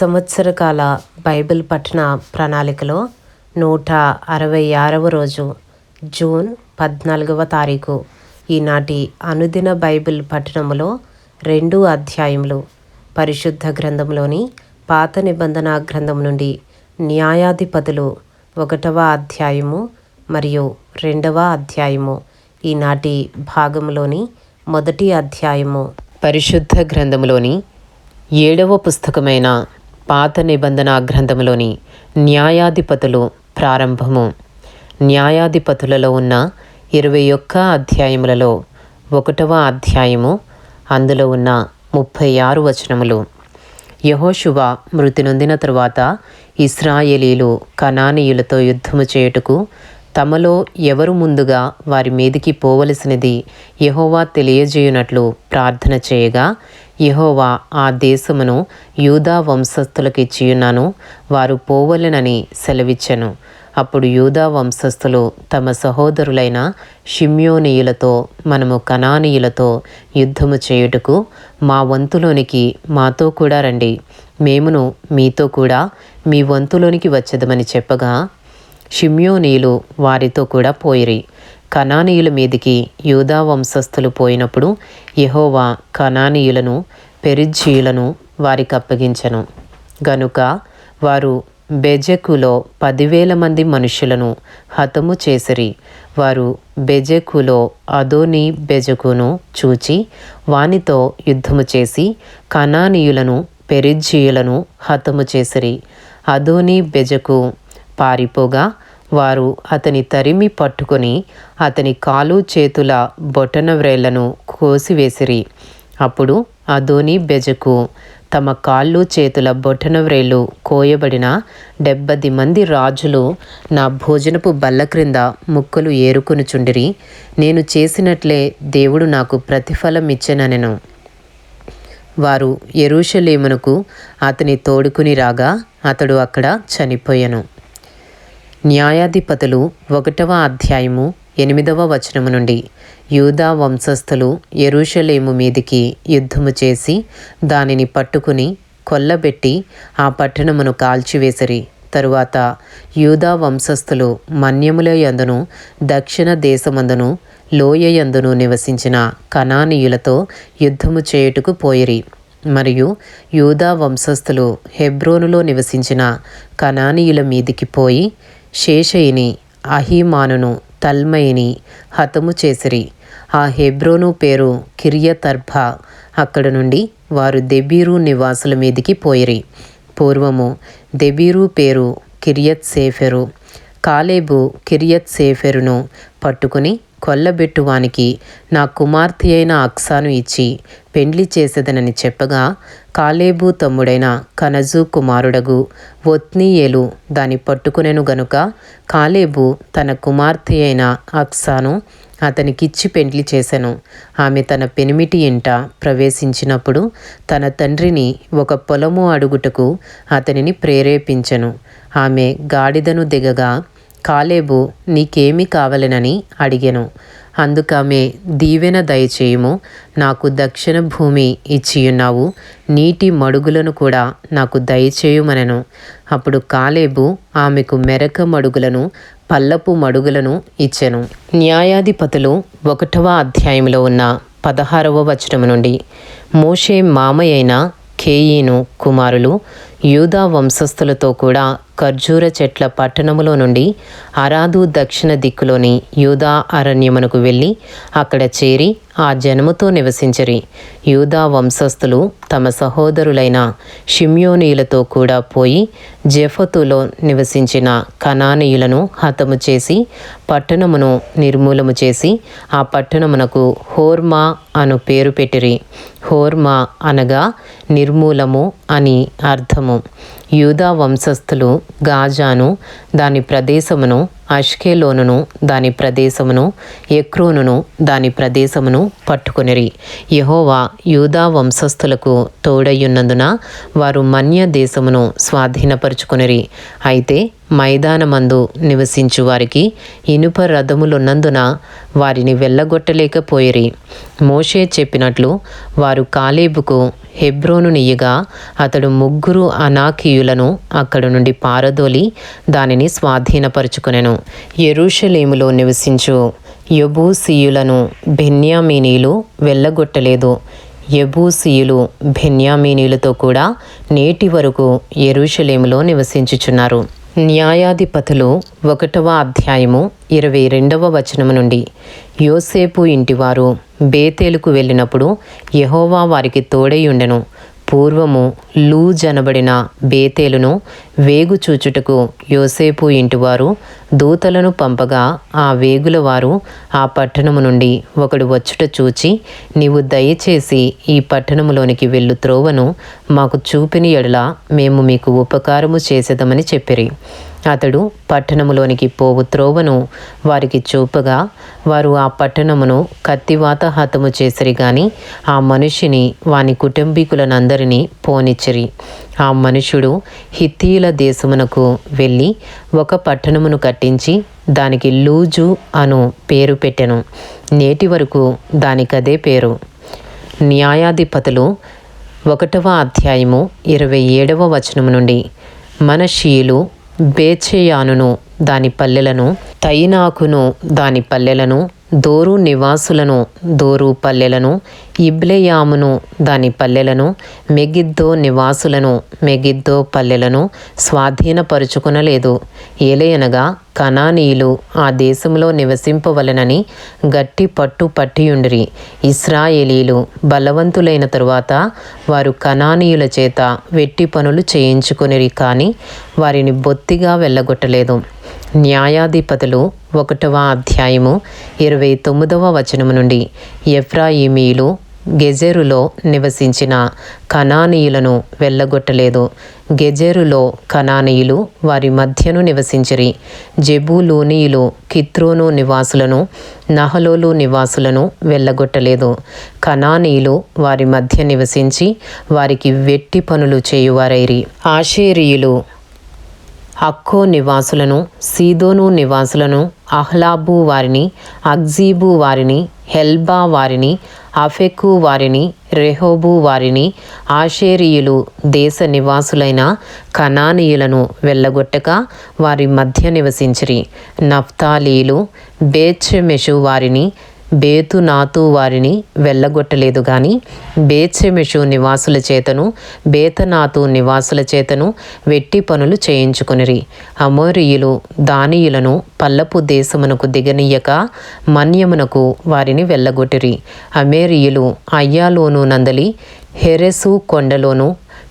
సంవత్సరకాల Bible పఠన ప్రణాళికలో 166వ రోజు జూన్ 14వ తారీఖు. ఈనాటి అనుదిన బైబిల్ పఠనములో 2 అధ్యాయములు పరిశుద్ధ గ్రంథంలోని పాత నిబంధన గ్రంథం నుండి న్యాయాధిపతులు 1వ అధ్యాయము మరియు 2వ అధ్యాయము. ఈనాటి భాగంలోని మొదటి అధ్యాయము పరిశుద్ధ గ్రంథంలోని 7వ పుస్తకమైన పాత నిబంధన గ్రంథంలోని న్యాయాధిపతులు ప్రారంభము. న్యాయాధిపతులలో ఉన్న 21 అధ్యాయములలో 1వ అధ్యాయము, అందులో ఉన్న 36 వచనములు. యెహోషువ మృతి నొందిన తరువాత ఇశ్రాయేలీలు కనానీయులతో యుద్ధము చేయుటకు తమలో ఎవరు ముందుగా వారి మీదికి పోవలసినది యెహోవా తెలియజేయునట్లు ప్రార్థన చేయగా, యెహోవా ఆ దేశమును యూదా వంశస్థులకు ఇచ్చియున్నాను, వారు పోవలెనని సెలవిచ్చెను. అప్పుడు యూదా వంశస్థులు తమ సహోదరులైన షిమ్యోనీయులతో, మనము కనానీయులతో యుద్ధము చేయుటకు మా వంతులోనికి మాతో కూడా రండి, మేమును మీతో కూడా మీ వంతులోనికి వచ్చేదమని చెప్పగా, షిమ్యోనీయులు వారితో కూడా పోయిరి. కనానీయుల మీదికి యూదా వంశస్థులు పోయినప్పుడు యెహోవా కనానీయులను పెరిజ్జీయులను వారికి అప్పగించెను. గనుక వారు బెజెకులో 10,000 మంది మనుషులను హతము చేసిరి. వారు బెజెకులో అదోనీ బెజెకును చూచి వానితో యుద్ధము చేసి కనానీయులను పెరిజ్జీయులను హతము చేసిరి. అదోనీ బెజెకు పారిపోగా వారు అతని తరిమి పట్టుకొని అతని కాలు చేతుల బొటన వ్రేళ్లను కోసివేసిరి. అప్పుడు అదోనీ బెజెకు తమ కాళ్ళు చేతుల బొటన వ్రేళ్ళు కోయబడిన 70 మంది రాజులు నా భోజనపు బల్ల క్రింద ముక్కలు ఏరుకొనుచుండిరి. నేను చేసినట్లే దేవుడు నాకు ప్రతిఫలం ఇచ్చెననెను. వారు యెరూషలేమునకు అతని తోడుకుని రాగా అతడు అక్కడ చనిపోయెను. న్యాయాధిపతులు 1వ అధ్యాయము 8వ వచనము నుండి. యూదా వంశస్థులు యెరూషలేము మీదికి యుద్ధము చేసి దానిని పట్టుకుని కొల్లబెట్టి ఆ పట్టణమును కాల్చివేసిరి. తరువాత యూదా వంశస్థులు మన్యముల యందును దక్షిణ దేశమందును లోయ యందును నివసించిన కనానీయులతో యుద్ధము చేయుటకు పోయిరి. మరియు యూదా వంశస్థులు హెబ్రోనులో నివసించిన కనానీయుల మీదికి పోయి షేషయిని, అహీమానును, తల్మయిని హతము చేసిరి. ఆ హెబ్రోను పేరు కిర్యతర్బా. అక్కడ నుండి వారు దెబీరు నివాసుల మీదికి పోయిరి. పూర్వము దెబీరు పేరు కిర్యత్ సేఫెరు. కాలేబు కిర్యత్ సేఫెరును పట్టుకుని కొల్లబెట్టువానికి నా కుమార్తె అయిన అక్సాను ఇచ్చి పెండ్లి చేసేదనని చెప్పగా, కాలేబు తమ్ముడైన కనజు కుమారుడగు ఒత్నీయేలు దాని పట్టుకునెను. గనుక కాలేబు తన కుమార్తె అయిన అక్సాను అతనికిచ్చి పెండ్లి చేసెను. ఆమె తన పెనిమిటి ఇంట ప్రవేశించినప్పుడు తన తండ్రిని ఒక పొలము అడుగుటకు అతనిని ప్రేరేపించెను. ఆమె గాడిదను దిగగా కాలేబు నీకేమి కావలెనని అడిగెను. అందుకామె దీవెన దయచేయుము, నాకు దక్షిణ భూమి ఇచ్చియున్నావు, నీటి మడుగులను కూడా నాకు దయచేయుమనెను. అప్పుడు కాలేబు ఆమెకు మెరక మడుగులను పల్లపు మడుగులను ఇచ్చెను. న్యాయాధిపతులు 1వ అధ్యాయంలో ఉన్న 16వ వచనము నుండి. మోషే మామయైన కేయిను కుమారులు యూదా వంశస్థులతో కూడా ఖర్జూర చెట్ల పట్టణములో నుండి అరాదు దక్షిణ దిక్కులోని యూదా అరణ్యమునకు వెళ్ళి అక్కడ చేరి ఆ జనముతో నివసించిరి. యూదా వంశస్థులు తమ సహోదరులైన షిమ్యోనీయులతో కూడా పోయి జెఫతులో నివసించిన కనానీయులను హతము చేసి పట్టణమును నిర్మూలము చేసి ఆ పట్టణమునకు హోర్మా అను పేరు పెట్టిరి. హోర్మా అనగా నిర్మూలము అని అర్థము. యూదా వంశస్థులు గాజాను దాని ప్రదేశమును, అష్కెలోనును దాని ప్రదేశమును, ఎక్రోనును దాని ప్రదేశమును పట్టుకొనిరి. యెహోవా యూదా వంశస్థులకు తోడయ్యున్నందున వారు మన్య దేశమును స్వాధీనపరుచుకొనిరి. అయితే మైదానమందు నివసించు వారికి ఇనుప రథములున్నందున వారిని వెళ్ళగొట్టలేకపోయిరి. మోషే చెప్పినట్లు వారు కాలేబుకు హెబ్రోనునియ్యగా అతడు 3 అనాకీయులను అక్కడి నుండి పారదోలి దానిని స్వాధీనపరుచుకొనెను. యెరూషలేములో నివసించు యెబూసీయులను బెన్యామీనీలు వెళ్ళగొట్టలేదు. యెబూసీయులు బెన్యామీనీలతో కూడా నేటి వరకు యెరూషలేములో నివసించుచున్నారు. న్యాయాధిపతులు 1వ అధ్యాయము 22వ వచనము నుండి. యోసేపు ఇంటివారు బేతేలుకు వెళ్ళినప్పుడు యెహోవా వారికి తోడై ఉండెను. పూర్వము లూజ్ అనబడిన బేతేలును వేగుచూచుటకు యోసేపు ఇంటివారు దూతలను పంపగా ఆ వేగుల వారు ఆ పట్టణము నుండి ఒకడు వచ్చుట చూచి, నీవు దయచేసి ఈ పట్టణములోనికి వెళ్ళు త్రోవను మాకు చూపిన ఎడల మేము మీకు ఉపకారము చేసేదమని చెప్పిరి. అతడు పట్టణములోనికి పోవు త్రోవను వారికి చూపగా వారు ఆ పట్టణమును కత్తివాత హతము చేసిరి గాని ఆ మనిషిని వాని కుటుంబీకులనందరినీ పోనిచ్చిరి. ఆ మనుషుడు హిత్తీయుల దేశమునకు వెళ్ళి ఒక పట్టణమును కట్టించి దానికి లూజు అను పేరు పెట్టెను. నేటి వరకు దానికదే పేరు. న్యాయాధిపతులు 1వ అధ్యాయము 27వ వచనము నుండి. మనష్షీయులు బేత్షెయానును దాని పల్లెలను, తయినాకును దాని పల్లెలను, దోరు నివాసులను దోరు పల్లెలను, ఇబ్లెయామును దాని పల్లెలను, మెగిద్దో నివాసులను మెగిద్దో పల్లెలను స్వాధీనపరుచుకొనలేదు. ఏలయనగా కనానీయులు ఆ దేశంలో నివసింపవలెనని గట్టి పట్టు పట్టియుండిరి. ఇశ్రాయేలీలు బలవంతులైన తరువాత వారు కనానీయుల చేత వెట్టి పనులు చేయించుకొనిరి కానీ వారిని బొత్తిగా వెళ్ళగొట్టలేదు. న్యాయాధిపతులు 1వ అధ్యాయము 29వ వచనము నుండి. ఎఫ్రాయిమీయులు గెజెరులో నివసించిన కనానీయులను వెళ్ళగొట్టలేదు. గెజెరులో కనానీయులు వారి మధ్యను నివసించిరి. జెబూలూనీయులు కిత్రోను నివాసులను, నహలోలు నివాసులను వెళ్ళగొట్టలేదు. కనానీయులు వారి మధ్య నివసించి వారికి వెట్టి పనులు చేయువారైరి. ఆషేరీయులు అక్కో నివాసులను, సీదోను నివాసులను, అహ్లాబు వారిని, అగ్జీబు వారిని, హెల్బా వారిని, అఫెకు వారిని, రెహోబు వారిని, ఆషేరీయులు దేశ నివాసులైన కనానీయులను వెళ్ళగొట్టక వారి మధ్య నివసించిరి. నఫ్తాలీలు బేత్షెమెషు వారిని, బేతునాతు వారిని వెళ్ళగొట్టలేదు గాని బేత్షెమెషు నివాసుల చేతను బేతనాతు నివాసుల చేతను వెట్టి పనులు చేయించుకొనిరి. అమోరీయులు దానీయులను పల్లపు దేశమునకు దిగనీయక మన్యమునకు వారిని వెళ్ళగొట్టిరి. అమేరీయులు అయ్యాలోను నందలి హెరెసు కొండలోను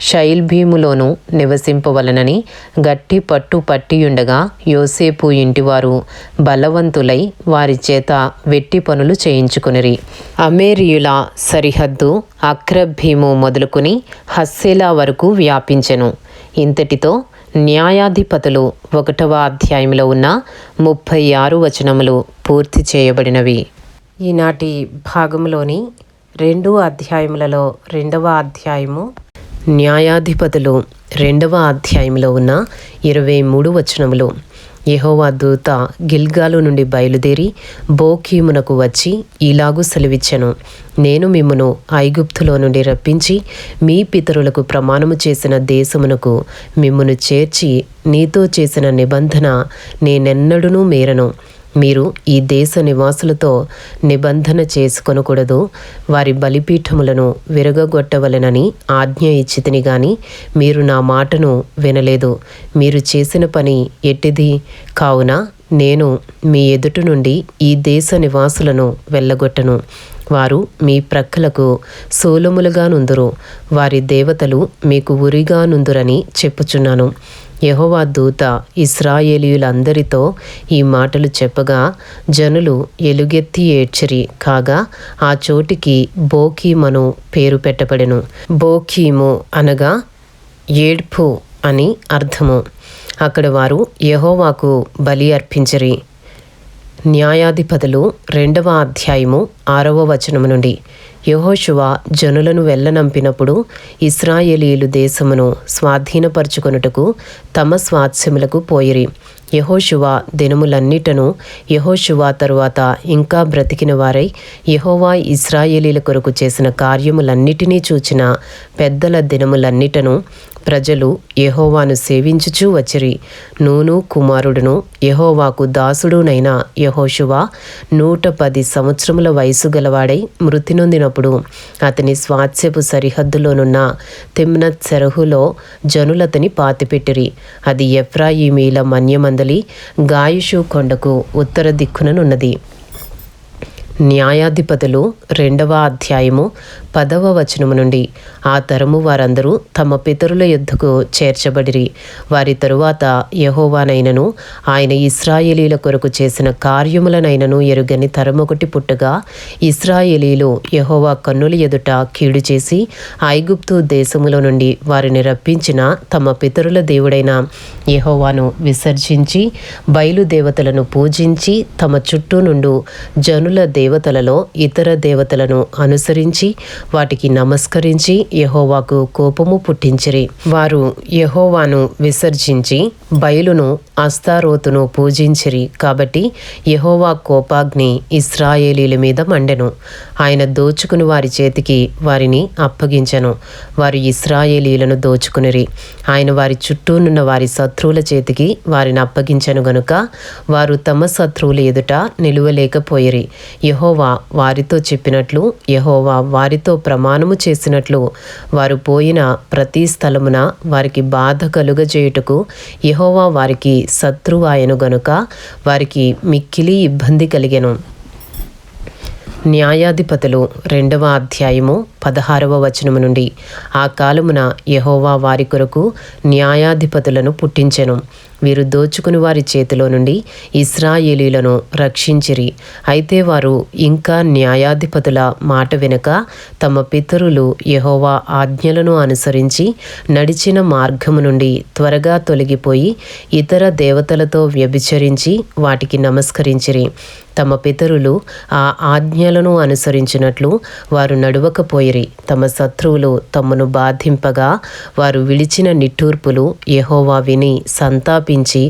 షైల్బీములోను నివసింపవలనని గట్టి పట్టు పట్టియుండగా యోసేపు ఇంటివారు బలవంతులై వారి చేత వెట్టి పనులు చేయించుకొనిరి. అమేరీయుల సరిహద్దు అక్రబ్బీము మొదలుకొని హస్సెలా వరకు వ్యాపించెను. ఇంతటితో న్యాయాధిపతులు 1వ అధ్యాయంలో ఉన్న 36 వచనములు పూర్తి చేయబడినవి. ఈనాటి భాగంలోని 2 అధ్యాయములలో 2వ అధ్యాయము న్యాయాధిపతులు 2వ అధ్యాయంలో ఉన్న 23 వచనములు. యెహోవా దూత గిల్గాలు నుండి బయలుదేరి బోకీమునకు వచ్చి ఇలాగు సెలవిచ్చెను, నేను మిమ్మును ఐగుప్తులో నుండి రప్పించి మీ పితరులకు ప్రమాణము చేసిన దేశమునకు మిమ్మును చేర్చి నీతో చేసిన నిబంధన నేనెన్నడూనూ మీరను. మీరు ఈ దేశ నివాసులతో నిబంధన చేసుకొనకూడదు. వారి బలిపీఠములను విరగగొట్టవలెనని ఆజ్ఞ ఇచ్చితిని గాని మీరు నా మాటను వినలేదు. మీరు చేసిన పని ఎట్టిది? కావున నేను మీ ఎదుట నుండి ఈ దేశ నివాసులను వెళ్ళగొట్టను. వారు మీ ప్రక్కలకు సోలములుగా నుందురు. వారి దేవతలు మీకు ఉరిగా నుందురని చెప్పుచున్నాను. యెహోవా దూత ఇశ్రాయేలీయులందరితో ఈ మాటలు చెప్పగా జనులు ఎలుగెత్తి ఏడ్చిరి. కాగా ఆ చోటికి బోకీమను పేరు పెట్టబడెను. బోకీము అనగా ఏడ్పు అని అర్థము. అక్కడ వారు యెహోవాకు బలి అర్పించిరి. న్యాయాధిపతులు 2వ అధ్యాయము 6వ వచనము నుండి. యెహోషువ జనులను వెళ్ళనంపినప్పుడు ఇశ్రాయేలీయులు దేశమును స్వాధీనపరచుకొనుటకు తమ స్వాస్థ్యములకు పోయిరి. యెహోషువ దినములన్నిటను యెహోషువ తరువాత ఇంకా బ్రతికిన వారై యెహోవా ఇశ్రాయేలీల కొరకు చేసిన కార్యములన్నిటినీ చూచిన పెద్దల దినములన్నిటను ప్రజలు యెహోవాను సేవించుచూ వచ్చిరి. నూను కుమారుడును యెహోవాకు దాసుడునైన యెహోషువ 110 సంవత్సరముల వయసు గలవాడై మృతి నొందినప్పుడు అతని స్వాస్థ్యపు సరిహద్దులోనున్న తిమ్నత్ సెరహులో జనులతని పాతిపెట్టిరి. అది ఎఫ్రాయిమీల మన్యమందలి గాయుషు కొండకు ఉత్తర దిక్కుననున్నది. న్యాయాధిపతులు 2వ అధ్యాయము 10వ వచనము నుండి. ఆ తరము వారందరూ తమ పితరుల యొద్దకు చేర్చబడిరి. వారి తరువాత యెహోవానైనను ఆయన ఇశ్రాయేలీల కొరకు చేసిన కార్యములనైనను ఎరుగని తరమొకటి పుట్టగా ఇశ్రాయేలీలు యెహోవా కన్నుల ఎదుట కీడు చేసి ఐగుప్తు దేశములో నుండి వారిని రప్పించిన తమ పితరుల దేవుడైన యెహోవాను విసర్జించి బయలుదేవతలను పూజించి తమ చుట్టూ నుండు జనుల దేవతలలో ఇతర దేవతలను అనుసరించి వాటికి నమస్కరించి యెహోవాకు కోపము పుట్టించిరి. వారు యెహోవాను విసర్జించి బయలును అస్తారోతును పూజించిరి. కాబట్టి యెహోవా కోపాగ్ని ఇశ్రాయేలీల మీద మండెను. ఆయన దోచుకుని వారి చేతికి వారిని అప్పగించెను. వారు ఇశ్రాయేలీలను దోచుకునిరి. ఆయన వారి చుట్టూనున్న వారి శత్రువుల చేతికి వారిని అప్పగించెను గనుక వారు తమ శత్రువుల ఎదుట నిలువలేకపోయిరి. యెహోవా వారితో చెప్పినట్లు యెహోవా వారితో ప్రమాణము చేసినట్లు వారు పోయిన ప్రతి స్థలమున వారికి బాధ కలుగజేయుటకు యెహోవా వారికి శత్రువాయను గనుక వారికి మిక్కిలి ఇబ్బంది కలిగెను. న్యాయాధిపతులు 2వ అధ్యాయము 16వ వచనము నుండి. ఆ కాలమున యెహోవా వారి కొరకు న్యాయాధిపతులను పుట్టించెను. వీరు దోచుకుని వారి చేతిలో నుండి ఇశ్రాయేలీలను రక్షించిరి. అయితే వారు ఇంకా న్యాయాధిపతుల మాట వెనుక తమ పితరులు యెహోవా ఆజ్ఞలను అనుసరించి నడిచిన మార్గము నుండి త్వరగా తొలగిపోయి ఇతర దేవతలతో వ్యభిచరించి వాటికి నమస్కరించిరి. తమ పితరులు ఆ ఆజ్ఞలను అనుసరించినట్లు వారు నడువకపోయిరి. తమ శత్రువులు తమను బాధింపగా వారు విడిచిన నిట్టూర్పులు యెహోవా విని సంతాపించి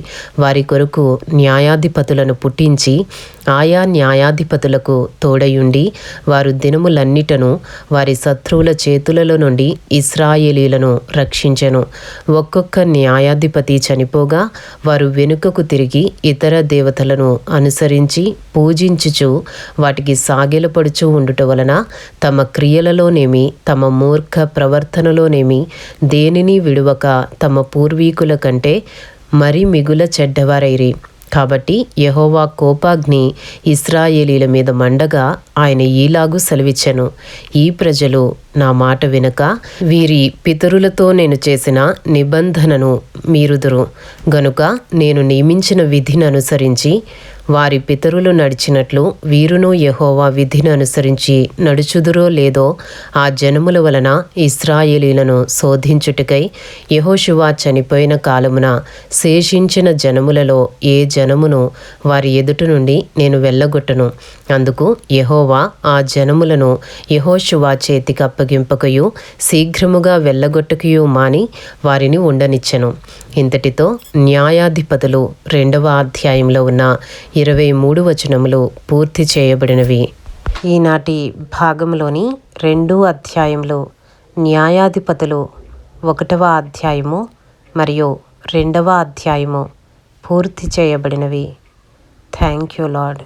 వారి కొరకు న్యాయాధిపతులను పుట్టించి ఆయా న్యాయాధిపతులకు తోడయుండి వారు దినములన్నిటను వారి శత్రువుల చేతులలో నుండి ఇశ్రాయేలీలను రక్షించెను. ఒక్కొక్క న్యాయాధిపతి చనిపోగా వారు వెనుకకు తిరిగి ఇతర దేవతలను అనుసరించి పూజించుచు వాటికి సాగిలపడుచు ఉండుట వలన తమ క్రియలలోనేమి తమ మూర్ఖ ప్రవర్తనలోనేమి దేనిని విడువక తమ పూర్వీకుల కంటే మరి మిగుల చెడ్డవారైరి. కాబట్టి యెహోవా కోపాగ్ని ఇశ్రాయేలీల మీద మండగా ఆయన ఈలాగు సెలవిచ్చెను. ఈ ప్రజలు నా మాట వినక వీరి పితరులతో నేను చేసిన నిబంధనను మీరుదురు గనుక నేను నియమించిన విధిని అనుసరించి వారి పితరులు నడిచినట్లు వీరును యెహోవా విధిని అనుసరించి నడుచుదురో లేదో ఆ జనముల వలన ఇశ్రాయేలీలను శోధించుటకై యెహోషువ చనిపోయిన కాలమున శేషించిన జనములలో ఏ జనమును వారి ఎదుట నుండి నేను వెళ్ళగొట్టను. అందుకు యెహోవా ఆ జనములను యెహోషువ చేతికి అప్పగింపకయు శీఘ్రముగా వెళ్ళగొట్టకయు మాని వారిని ఉండనిచ్చెను. ఇంతటితో న్యాయాధిపతులు 2వ అధ్యాయంలో ఉన్న 23 వచనములు పూర్తి చేయబడినవి. ఈనాటి భాగంలోని 2 అధ్యాయములు న్యాయాధిపతులు 1వ అధ్యాయము మరియు 2వ అధ్యాయము పూర్తి చేయబడినవి. Thank you lord.